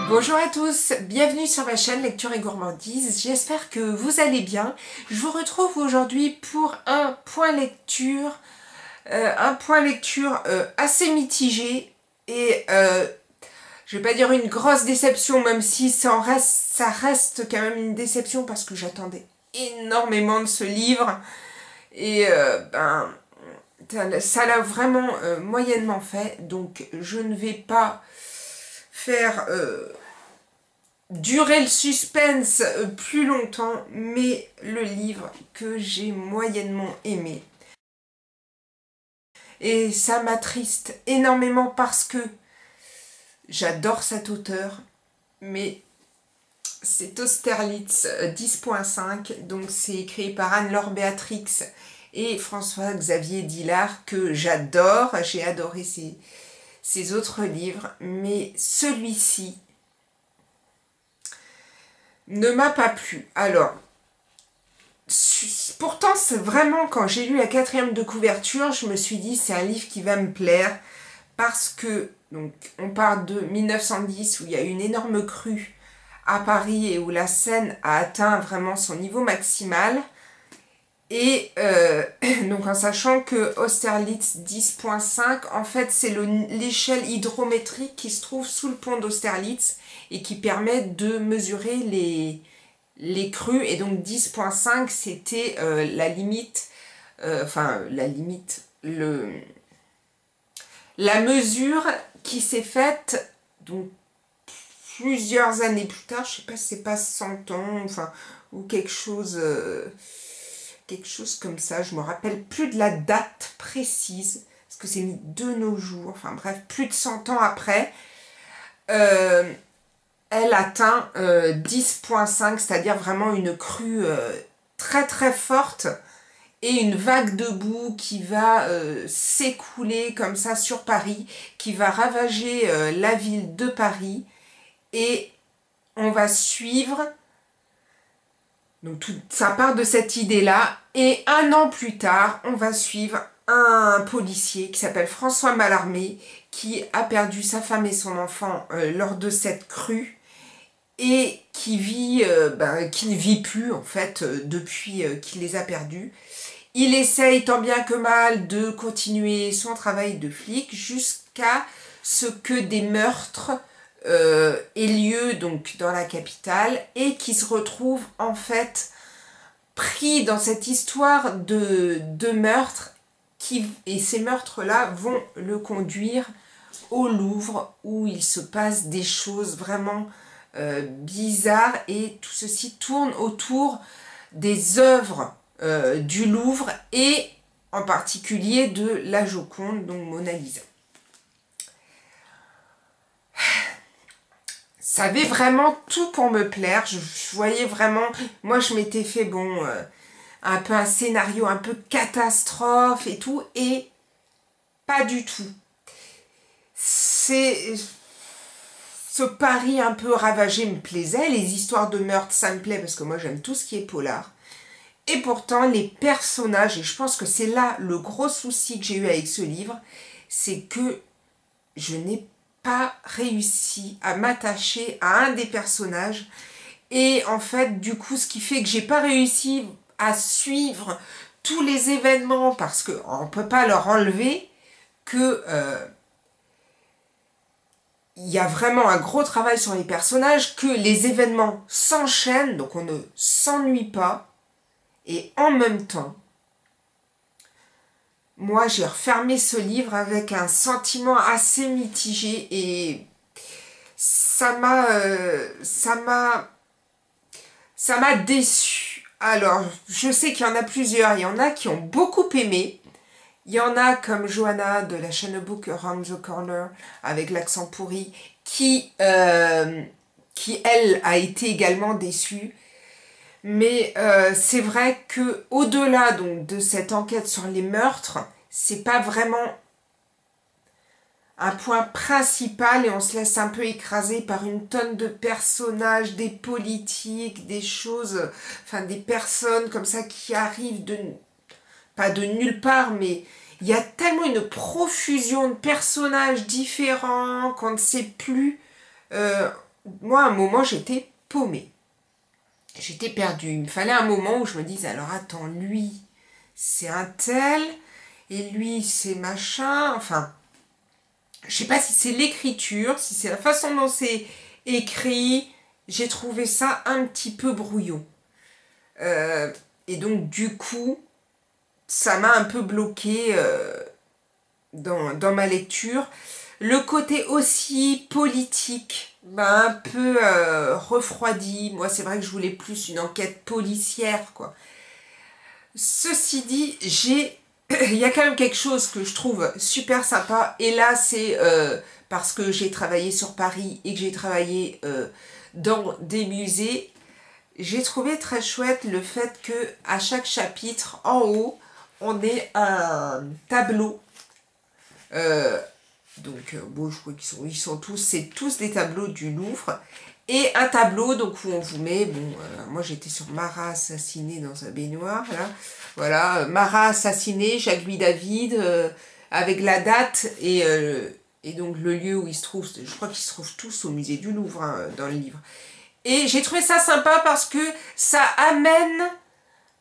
Bonjour à tous, bienvenue sur ma chaîne Lecture et Gourmandise, j'espère que vous allez bien. Je vous retrouve aujourd'hui pour un point lecture, assez mitigé et je vais pas dire une grosse déception, même si ça reste quand même une déception parce que j'attendais énormément de ce livre et ça l'a vraiment moyennement fait, donc je ne vais pas faire durer le suspense plus longtemps, mais le livre que j'ai moyennement aimé. Et ça m'attriste énormément parce que j'adore cet auteur, mais c'est Austerlitz 10.5, donc c'est écrit par Anne-Laure Béatrix et François-Xavier Dillard, que j'adore, j'ai adoré ses autres livres, mais celui-ci ne m'a pas plu. Alors, pourtant, c'est vraiment, quand j'ai lu la 4e de couverture, je me suis dit, c'est un livre qui va me plaire, parce que, donc, on parle de 1910, où il y a eu une énorme crue à Paris, et où la Seine a atteint vraiment son niveau maximal, et donc en sachant que Austerlitz 10.5, en fait, c'est l'échelle hydrométrique qui se trouve sous le pont d'Austerlitz et qui permet de mesurer les crues. Et donc 10.5, c'était la limite, la mesure qui s'est faite donc plusieurs années plus tard, je sais pas si c'est pas 100 ans, enfin, ou quelque chose comme ça, je me rappelle plus de la date précise, parce que c'est mis de nos jours, enfin bref, plus de 100 ans après, elle atteint 10.5, c'est-à-dire vraiment une crue très très forte, et une vague de boue qui va s'écouler comme ça sur Paris, qui va ravager la ville de Paris, et on va suivre. Donc ça part de cette idée-là, et un an plus tard, on va suivre un policier qui s'appelle François Mallarmé, qui a perdu sa femme et son enfant lors de cette crue, et qui ne vit plus en fait depuis qu'il les a perdus. Il essaye tant bien que mal de continuer son travail de flic jusqu'à ce que des meurtres ait lieu donc dans la capitale, et qui se retrouve en fait pris dans cette histoire de meurtres, et ces meurtres-là vont le conduire au Louvre, où il se passe des choses vraiment bizarres, et tout ceci tourne autour des œuvres du Louvre, et en particulier de la Joconde, donc Mona Lisa. Ça avait vraiment tout pour me plaire, je voyais vraiment, moi je m'étais fait un peu un scénario un peu catastrophe et tout, et pas du tout. Ce Paris un peu ravagé me plaisait, les histoires de meurtre ça me plaît parce que moi j'aime tout ce qui est polar, et pourtant les personnages, et je pense que c'est là le gros souci que j'ai eu avec ce livre, c'est que je n'ai pas réussi à m'attacher à un des personnages, et en fait du coup ce qui fait que j'ai pas réussi à suivre tous les événements, parce qu'on ne peut pas leur enlever que il y a vraiment un gros travail sur les personnages, que les événements s'enchaînent, donc on ne s'ennuie pas, et en même temps moi, j'ai refermé ce livre avec un sentiment assez mitigé, et ça m'a déçue. Alors, je sais qu'il y en a plusieurs, il y en a qui ont beaucoup aimé. Il y en a comme Johanna de la chaîne Book Around the Corner, avec l'accent pourri, qui elle, a été également déçue. Mais c'est vrai que au-delà donc de cette enquête sur les meurtres, c'est pas vraiment un point principal, et on se laisse un peu écraser par une tonne de personnages, des politiques, des choses, enfin des personnes comme ça qui arrivent pas de nulle part, mais il y a tellement une profusion de personnages différents qu'on ne sait plus moi, à un moment, j'étais paumée. J'étais perdue. Il me fallait un moment où je me dise, alors attends, lui, c'est un tel, et lui, c'est machin. Enfin, je sais pas si c'est l'écriture, si c'est la façon dont c'est écrit. J'ai trouvé ça un petit peu brouillon. Et donc, du coup, ça m'a un peu bloqué dans ma lecture. Le côté aussi politique m'a un peu refroidi. Moi, c'est vrai que je voulais plus une enquête policière, quoi. Ceci dit, il y a quand même quelque chose que je trouve super sympa. Et là, c'est parce que j'ai travaillé sur Paris et que j'ai travaillé dans des musées. J'ai trouvé très chouette le fait que à chaque chapitre, en haut, on ait un tableau. Bon, je crois qu'ils sont tous, c'est tous des tableaux du Louvre. Et un tableau, donc, où on vous met, bon, moi j'étais sur Marat assassiné dans sa baignoire, là. Voilà, Marat assassiné, Jacques-Louis David, avec la date et donc le lieu où ils se trouvent. Je crois qu'ils se trouvent tous au musée du Louvre, hein, dans le livre. Et j'ai trouvé ça sympa parce que ça amène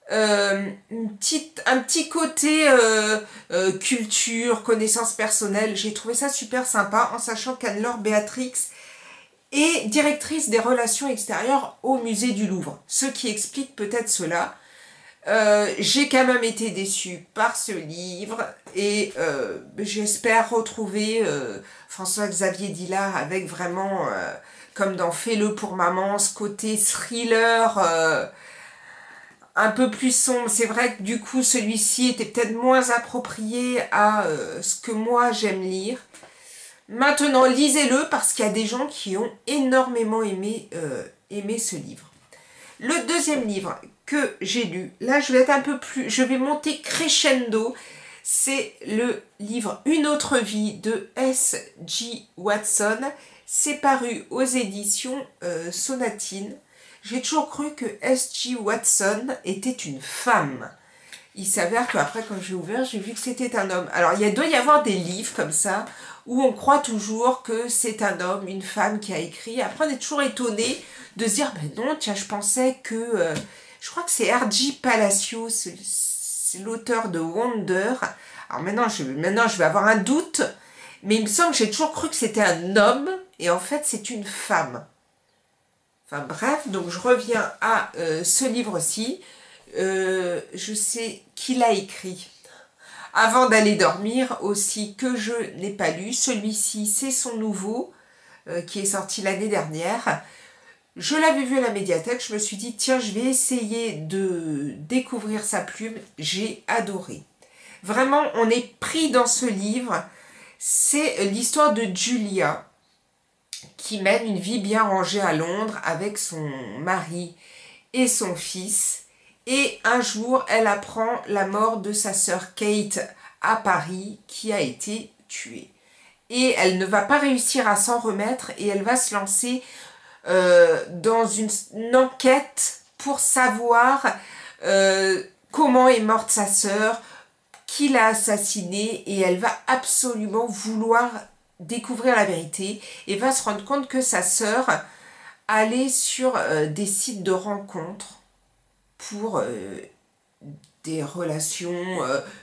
un petit côté culture, connaissance personnelle. J'ai trouvé ça super sympa en sachant qu'Anne-Laure Béatrix est directrice des relations extérieures au musée du Louvre. Ce qui explique peut-être cela. J'ai quand même été déçue par ce livre et j'espère retrouver François-Xavier Dillard avec vraiment, comme dans Fais-le pour maman, ce côté thriller un peu plus sombre. C'est vrai que du coup celui-ci était peut-être moins approprié à ce que moi j'aime lire. Maintenant, lisez-le parce qu'il y a des gens qui ont énormément aimé ce livre. Le deuxième livre que j'ai lu, là je vais être un peu plus, je vais monter crescendo, c'est le livre Une autre vie de S.G. Watson. C'est paru aux éditions Sonatine. J'ai toujours cru que S.G. Watson était une femme. Il s'avère qu'après, quand j'ai ouvert, j'ai vu que c'était un homme. Alors, il doit y avoir des livres comme ça, où on croit toujours que c'est un homme, une femme qui a écrit. Après, on est toujours étonné de se dire, ben non, tiens, je pensais que... je crois que c'est R.J. Palacio, c'est l'auteur de Wonder. Alors maintenant, je vais avoir un doute, mais il me semble que j'ai toujours cru que c'était un homme, et en fait, c'est une femme. Enfin bref, donc je reviens à ce livre-ci. Je sais qui l'a écrit avant d'aller dormir aussi, que je n'ai pas lu. Celui-ci, c'est son nouveau, qui est sorti l'année dernière. Je l'avais vu à la médiathèque, je me suis dit, tiens, je vais essayer de découvrir sa plume. J'ai adoré. Vraiment, on est pris dans ce livre. C'est l'histoire de Julia, qui mène une vie bien rangée à Londres avec son mari et son fils. Et un jour, elle apprend la mort de sa sœur Kate à Paris, qui a été tuée. Et elle ne va pas réussir à s'en remettre et elle va se lancer dans une enquête pour savoir comment est morte sa sœur, qui l'a assassinée, et elle va absolument vouloir découvrir la vérité et va se rendre compte que sa sœur allait sur des sites de rencontres pour des relations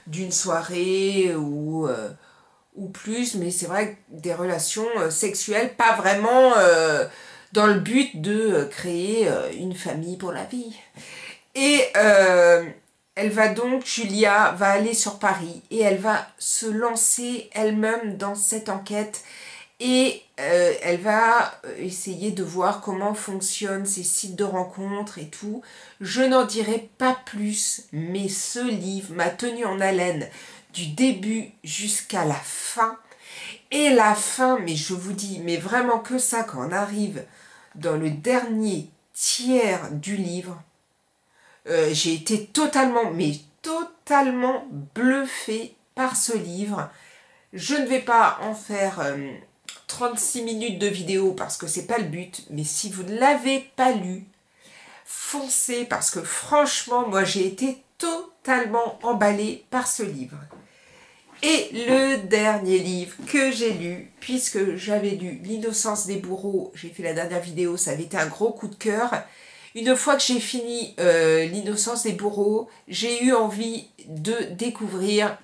d'une soirée ou plus, mais c'est vrai que des relations sexuelles, pas vraiment dans le but de créer une famille pour la vie. Et elle va donc, Julia va aller sur Paris et elle va se lancer elle-même dans cette enquête et elle va essayer de voir comment fonctionnent ces sites de rencontres et tout. Je n'en dirai pas plus, mais ce livre m'a tenu en haleine du début jusqu'à la fin. Et la fin, mais je vous dis, mais vraiment que ça, quand on arrive dans le dernier tiers du livre, j'ai été totalement bluffée par ce livre. Je ne vais pas en faire 36 minutes de vidéo parce que c'est pas le but, mais si vous ne l'avez pas lu, foncez parce que franchement, moi j'ai été totalement emballée par ce livre. Et le dernier livre que j'ai lu, puisque j'avais lu L'innocence des bourreaux, j'ai fait la dernière vidéo, ça avait été un gros coup de cœur. Une fois que j'ai fini L'innocence des bourreaux, j'ai eu envie de découvrir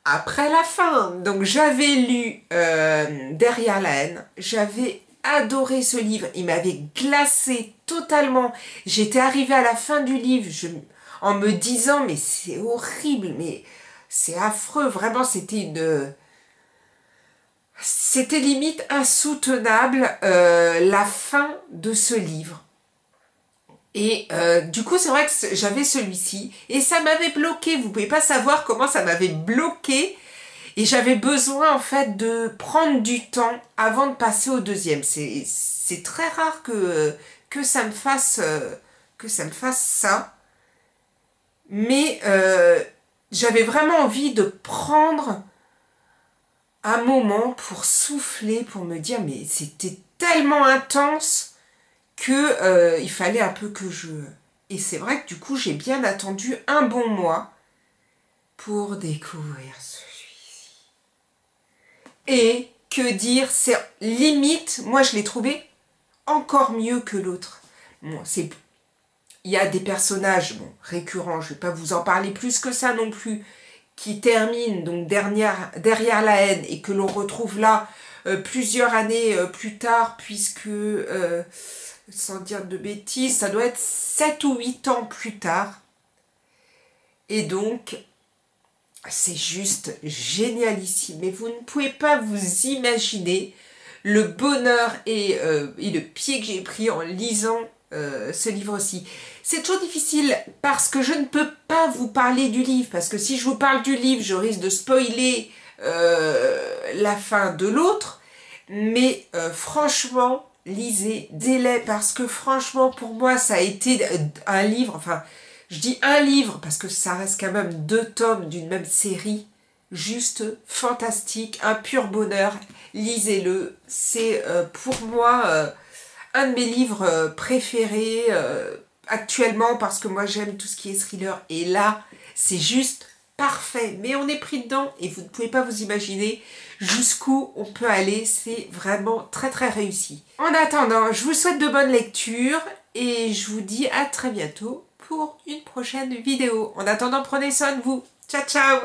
Après la fin. Donc j'avais lu Derrière la haine, j'avais adoré ce livre, il m'avait glacé totalement. J'étais arrivée à la fin du livre en me disant mais c'est horrible, mais c'est affreux, vraiment c'était limite insoutenable la fin de ce livre. Et du coup, c'est vrai que j'avais celui-ci et ça m'avait bloqué. Vous pouvez pas savoir comment ça m'avait bloqué. Et j'avais besoin en fait de prendre du temps avant de passer au deuxième. C'est très rare que ça me fasse ça. Mais j'avais vraiment envie de prendre un moment pour souffler, pour me dire mais c'était tellement intense que il fallait un peu que je... Et c'est vrai que du coup, j'ai bien attendu un bon mois pour découvrir celui-ci. Et que dire, c'est limite, moi je l'ai trouvé encore mieux que l'autre. Bon, il y a des personnages récurrents, je ne vais pas vous en parler plus que ça non plus, qui terminent donc derrière la haine et que l'on retrouve là plusieurs années plus tard, puisque... sans dire de bêtises, ça doit être 7 ou 8 ans plus tard. Et donc, c'est juste génialissime. Mais vous ne pouvez pas vous imaginer le bonheur et le pied que j'ai pris en lisant ce livre-ci. C'est toujours difficile parce que je ne peux pas vous parler du livre. Parce que si je vous parle du livre, je risque de spoiler la fin de l'autre. Mais franchement... lisez, délai, parce que franchement pour moi ça a été un livre, enfin je dis un livre parce que ça reste quand même 2 tomes d'une même série, juste fantastique, un pur bonheur, lisez-le, c'est pour moi un de mes livres préférés actuellement parce que moi j'aime tout ce qui est thriller et là c'est juste parfait, mais on est pris dedans et vous ne pouvez pas vous imaginer jusqu'où on peut aller, c'est vraiment très très réussi. En attendant, je vous souhaite de bonnes lectures et je vous dis à très bientôt pour une prochaine vidéo. En attendant, prenez soin de vous. Ciao ciao!